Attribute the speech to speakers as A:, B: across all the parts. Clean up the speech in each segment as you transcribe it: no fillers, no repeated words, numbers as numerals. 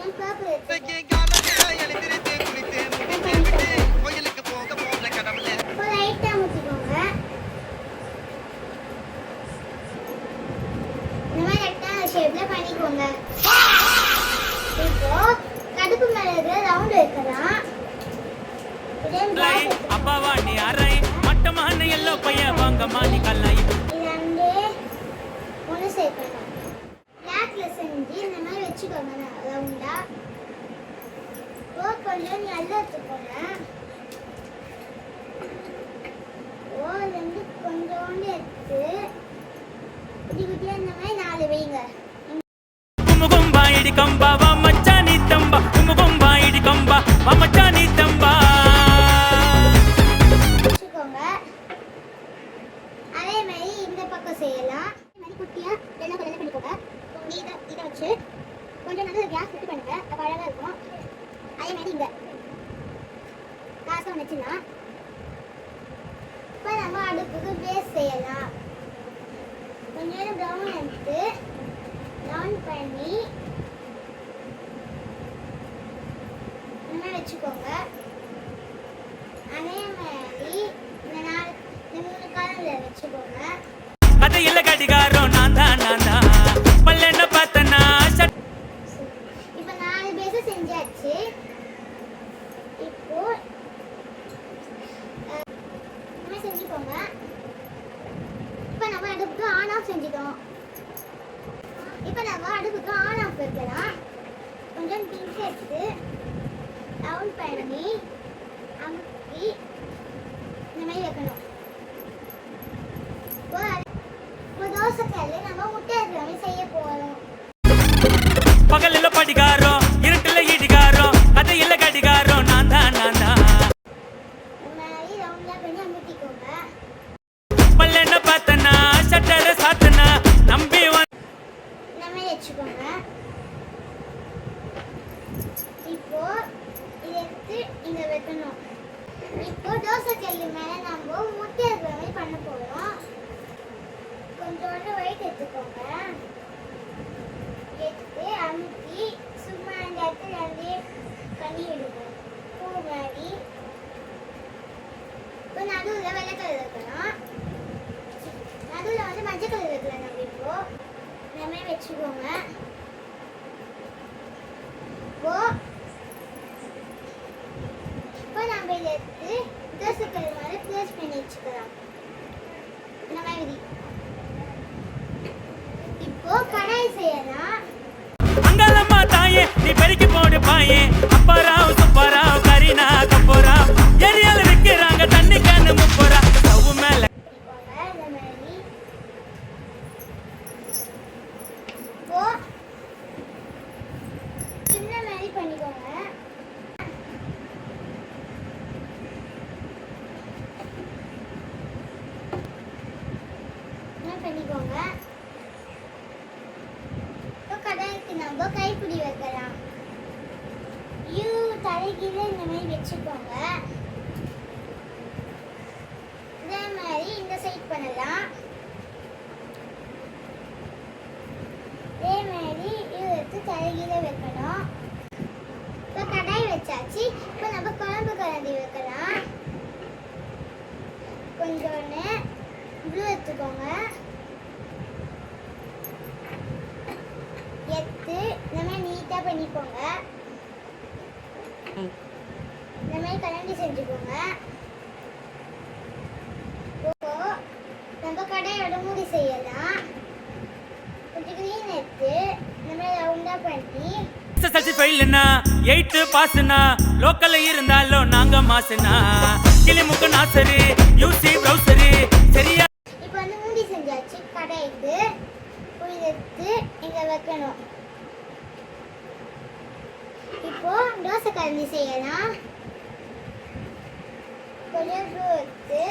A: இப்போ கடுப்பு மேல இருக்கிற ரவுண்ட் வைக்கலாம்.
B: அப்பாவா நீ அரை மட்டமான எல்லோ பைய வாங்கம்மா நீ கல்லாய்
A: இரண்டே ஒன்று சேர்க்கணும். பிளாக்ல செஞ்சு இந்த மாதிரி வச்சுக்கோங்க ரவுண்டா. கொஞ்சம் நல்லா எடுத்துக்கோங்க. ரெண்டு கொஞ்சோண்டு எடுத்து குட்டி குட்டியா இந்த மாதிரி 4 வைங்க.
B: கும்பா இடி கம்பா வா மச்சானி தம்பா கும்பா இடி கம்பா வா மச்சானி தம்பா
A: வச்சுக்கோங்க. அதே மாதிரி இந்த பக்கம் செய்யலாம். இந்த மாதிரி குட்டியா எல்லாம் கலந்து பண்ணிக்கோங்க. இதை வச்சு கொஞ்சம் நல்லா கேஸ் ஃபிட் பண்ணுங்க. அப்போ அழகாக இருக்கும். அதே மாதிரி இங்கே காசம் வச்சுக்கலாம். இப்போ நம்ம அடுப்புக்கு பேஸ் செய்யலாம். கொஞ்ச நேரம் ப்ரௌன் எடுத்து ப்ரௌன் பண்ணி வச்சுக்கோங்க. அதே மாதிரி இந்த 3 காலம்ல வச்சுக்கோங்க.
B: அது இல்ல கடிகாரம் நான் தான் பல்லென்ன பார்த்தனா
A: இப்போ 4 பேஸ் செஞ்சாச்சு. இப்போ நம்ம செஞ்சுக்கோங்க. இப்போ நம்ம அடுப்புக்கு ஆன் ஆஃப் செஞ்சுட்டோம். இப்போ நம்ம அடுப்புக்கு ஆன் ஆஃப் வைக்கலாம். கொஞ்சம் பிங்க் எடுத்து டவுன் பண்ணி அமுக்கி இந்த மாதிரி வைக்கணும். இப்போ தோசைக்கல்ல நம்ம முட்டை இருக்கிற செய்ய போகிறோம்.
B: பகலில் படிகாரம் இருட்டுல இடிகாரம் அது இல்ல கடிகாரம் நான் தான்
A: இந்த மாதிரி ரவுண்டாக பண்ணி அமுக்கிக்கோங்க.
B: பல்லென்ன பார்த்தனா சட்டர சாத்தனா நம்பி
A: இந்த மாதிரி வச்சுக்கோங்க. இப்போ இதை எடுத்து இங்கே வைக்கணும். இப்போ தோசைக்கல்லு மேலே நம்ம முட்டை இருக்கிற மாதிரி பண்ண போகிறோம். கொஞ்சோண்டு ஒயிட் எடுத்துக்கோங்க. எடுத்து அமுக்கி சும்மா அந்த இடத்துல வந்து பண்ணி விடுங்க. பூ மாதிரி இப்போ நடுவில் வெள்ளை கலர் வைக்கலாம். நடுவில் வந்து மஞ்சள் கலர் வைக்கலாம். நம்ம இப்போ இந்த மாதிரி வச்சுக்கோங்க. இப்போ நம்ம இதை எடுத்து தோசைக்கல் மாதிரி ப்ளேஸ் பண்ணி வச்சுக்கலாம். இந்த மாதிரி இப்போ கடாய் செய்யலாம்.
B: அங்கலம்மா தாயே நீ பெருக்கி போடு பாயே அப்பராவ் சுப்பராவ் கரீனா கப்போராவ் ஏரியால விக்கிறாங்க தண்ணி கேனு முப்பரா ஸ்டவ் மேல
A: இந்த மாதிரி இப்போ சின்ன மாதிரி பண்ணிக்கோங்க. பண்ணிக்கோங்க. கடாய்க்கு நம்ம கைப்பிடி வைக்கலாம். தலைகீழ இந்த மாதிரி வச்சுக்கோங்க. இதே மாதிரி இந்த சைட் பண்ணலாம். இதே மாதிரி எடுத்து தலைகீழ வைக்கணும். இப்போ கடாய் வச்சாச்சு. இப்போ நம்ம குழம்பு கரண்டி வைக்கலாம். கொஞ்சோன்னு ப்ளூ எடுத்துக்கோங்க. எடுத்து இந்த மாதிரி நீட்டாக பண்ணிக்கோங்க. இந்த மாதிரி கரண்டி செஞ்சுக்கோங்க. நம்ம கடையோட மூடி செய்யலாம். கொஞ்சம் க்ரீன் எடுத்து இந்த மாதிரி ரவுண்டாக பண்ணி
B: எஸ்எஸ்எல்சி ஃபெயில்னா 8th பாஸ்னா லோக்கல்ல இருந்தாலும் நாங்க மாசுனா கிளிமுக்கு நாசரி யூசி ப்ரௌசரி சரியா.
A: இப்போ வந்து மூடி செஞ்சாச்சு. கடைக்கு போய் எடுத்து இங்கே வைக்கணும். இப்போ தோசை கரண்டி செய்யலாம். கொஞ்சம் எடுத்து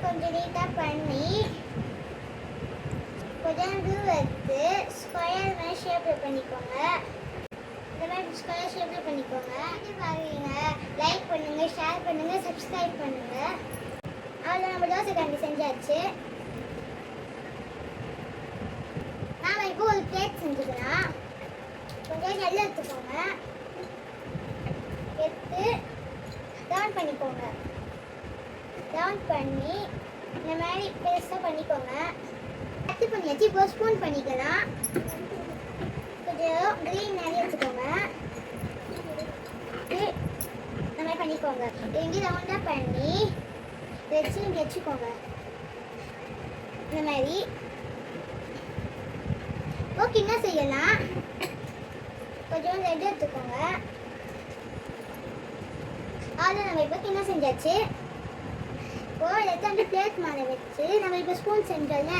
A: கொஞ்சம் நீட்டாக பண்ணி கொஞ்சம் எடுத்து ஸ்கொயர் மாதிரி ஷேப்பில் பண்ணிக்கோங்க. இந்த மாதிரி ஸ்கொயர் ஷேப்பில் பண்ணிக்கோங்க. பாருங்க, லைக் பண்ணுங்க, ஷேர் பண்ணுங்க, சப்ஸ்கிரைப் பண்ணுங்க. அவ்வளோ நம்ம தோசை கரண்டி செஞ்சாச்சு. நாம இப்போ ஒரு பிளேட் செஞ்சுக்கலாம். கொஞ்சம் நெல் எடுத்துக்கோங்க. எடுத்து டவுன் பண்ணிக்கோங்க. டவுன் பண்ணி இந்த மாதிரி பெருசாக பண்ணிக்கோங்க. கட் பண்ணியாச்சு. இப்போ ஸ்பூன் பண்ணிக்கலாம். கொஞ்சம் க்ரீன் நிறைய எடுத்துக்கோங்க. இந்த மாதிரி பண்ணிக்கோங்க. ரெண்டு ரவுண்டாக பண்ணி வச்சு இங்கே வச்சுக்கோங்க. இந்த மாதிரி ஓகே. என்ன செய்யலாம், கொஞ்சம் ரெட் எடுத்துக்கோங்க. அதான் நம்ம இப்போ என்ன செஞ்சாச்சு. இப்போ எடுத்து அந்த பிளேட் மேலே வச்சு நம்ம இப்போ ஸ்பூன் செஞ்சோம்ல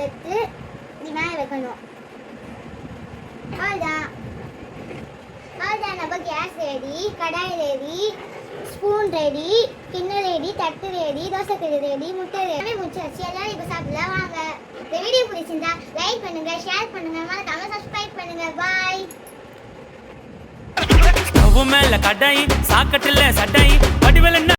A: எடுத்து இது மேலே வைக்கணும். அவ்வளோதான். நம்ம கேஸ் ரெடி, கடாய் ரெடி, ஸ்பூன் ரெடி, கிண்ணம் ரெடி, தட்டு ரெடி, தோசைக்கல் ரெடி, முட்டை ரெடி முடிச்சாச்சு. எல்லாரும் இப்போ சாப்பிடலாம் வாங்க. இந்த வீடியோ பிடிச்சிருந்தா லைக் பண்ணுங்க, ஷேர் பண்ணுங்க, மறக்காம சப்ஸ்கிரைப் பண்ணுங்க. பாய்.
B: ஸ்டவ் மேல கடாயி, சாக்கட்டுல சட்டாயி, வடிவல் என்ன